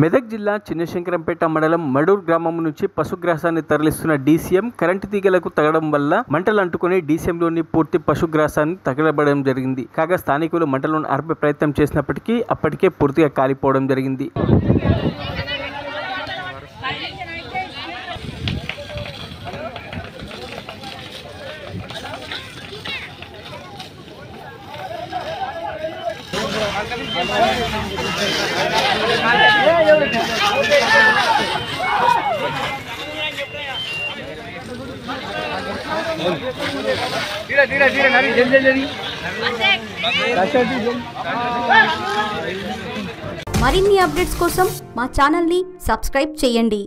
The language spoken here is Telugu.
మెదక్ జిల్లా చిన్నశంకరంపేట మండలం మడూర్ గ్రామం నుంచి పశుగ్రాసాన్ని తరలిస్తున్న డీసీఎం కరెంటు తీగలకు తగలడం వల్ల మంటలు అంటుకుని డీసీఎంలోని పూర్తి పశుగ్రాసాన్ని తగలబడడం జరిగింది. కాగా స్థానికులు మంటలను ఆర్పే ప్రయత్నం చేసినప్పటికీ అప్పటికే పూర్తిగా కాలిపోవడం జరిగింది. మరిన్ని అప్డేట్స్ కోసం మా ఛానల్ని సబ్స్క్రైబ్ చేయండి.